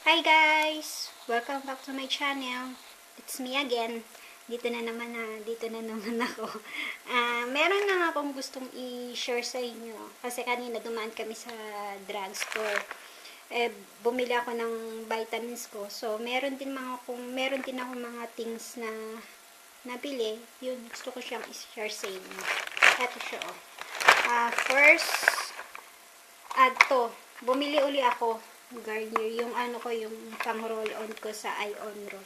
Hi guys! Welcome back to my channel. It's me again. Dito na naman ako. Meron na akong gustong i-share sa inyo. Kasi kanina dumaan kami sa drugstore. Bumili ako ng vitamins ko. So, meron din ako mga things na nabili. Yun, gusto ko siyang i-share sa inyo. Ito siya, oh. First, bumili uli ako Garnier, yung pang roll on ko sa Ionro.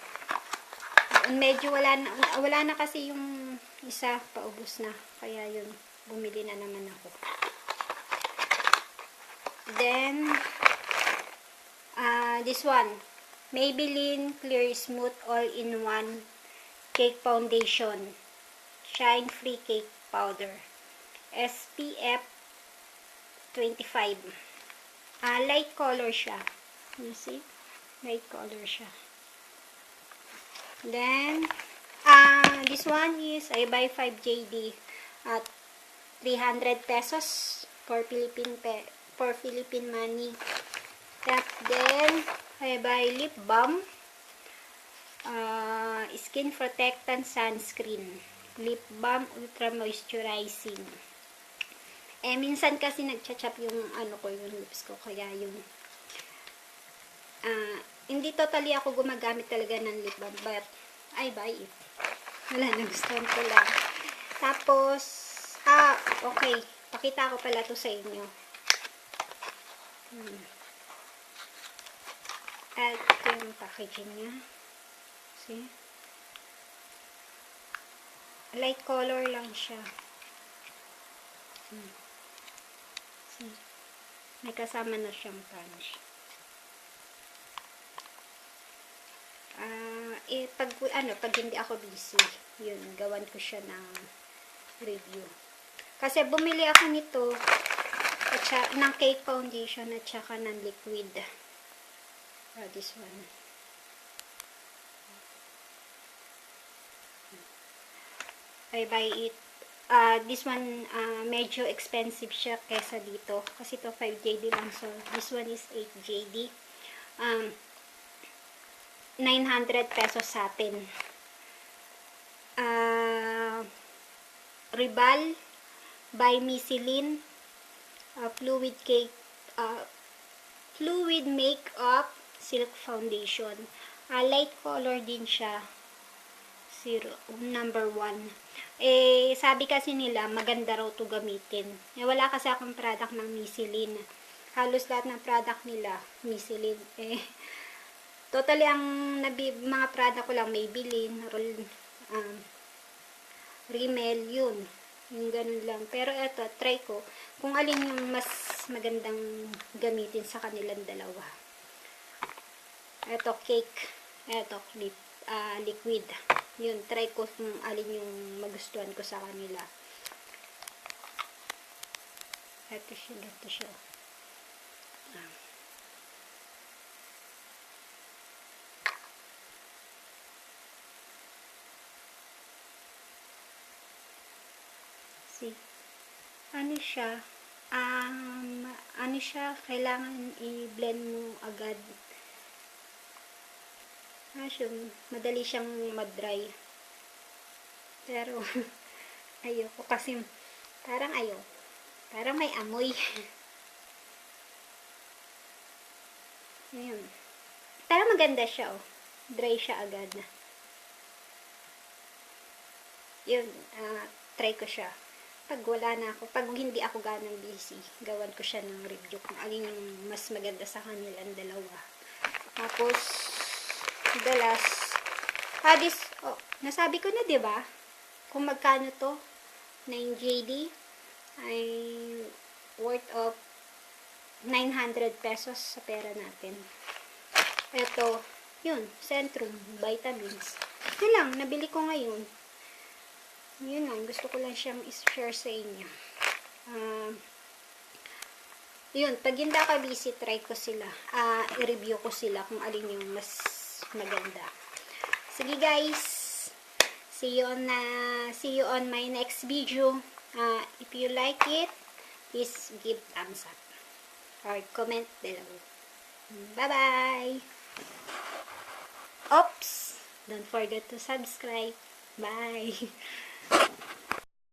Medyo wala na kasi yung isa, paubos na. Kaya yun, bumili na naman ako. Then, this one, Maybelline Clear Smooth All-in-One Cake Foundation. Shine Free Cake Powder. SPF 25. Light color siya. You see? Light color siya. Then, this one is, I buy 5 JD at 300 pesos for Philippine money. Then, I buy lip balm, skin protectant sunscreen. Lip balm ultra moisturizing. Minsan kasi nagcha-chap yung yung lips ko, kaya yung hindi totally ako gumagamit talaga ng lip balm, but I buy it. Wala, nagustuhan ko lang. Tapos, okay, pakita ko pala to sa inyo. Ito yung packaging niya. See? Light color lang siya. May kasama na siyang punch. Pag hindi ako busy, yun, gawan ko siya ng review. Kasi bumili ako nito ng cake foundation at saka ng liquid. This one. I buy it. This one, medyo expensive siya kesa dito. Kasi ito 5 JD lang. So, this one is 8 JD. 900 pesos sa atin. Ribal by Maybelline Fluid Makeup Silk Foundation. Light color din siya. Number 1. Sabi kasi nila, maganda raw to gamitin. Wala kasi akong product ng Maybelline. Halos lahat ng product nila, Maybelline. Totally, ang mga product ko lang, Maybelline, Rimmel, yun. Yung ganun lang. Pero eto, try ko kung alin yung mas magandang gamitin sa kanilang dalawa. Eto, cake. Eto, liquid. Yun, try ko kung alin yung magustuhan ko sa kanila. Ito siya. See? Kailangan i-blend mo agad. Madali siyang mag-dry. Pero, ayoko kasi, parang may amoy. Ayun. Pero maganda siya, oh. Dry siya agad. Yun, try ko siya. Pag hindi ako ganang busy, gawan ko siya ng review kung alin yung mas maganda sa kanilang dalawa. Tapos, the last, nasabi ko na, diba? Kung magkano to, 9 JD, ay worth of 900 pesos sa pera natin. Ito, yun, Centrum, vitamins. Yun lang, nabili ko ngayon. Yun lang, gusto ko lang siyang i-share sa inyo. Yun, pag hindi ako busy, try ko sila. I-review ko sila kung alin yung mas maganda. Sige guys, see you on my next video. If you like it, please give thumbs up or comment below. Bye bye. Oops! Don't forget to subscribe. Bye!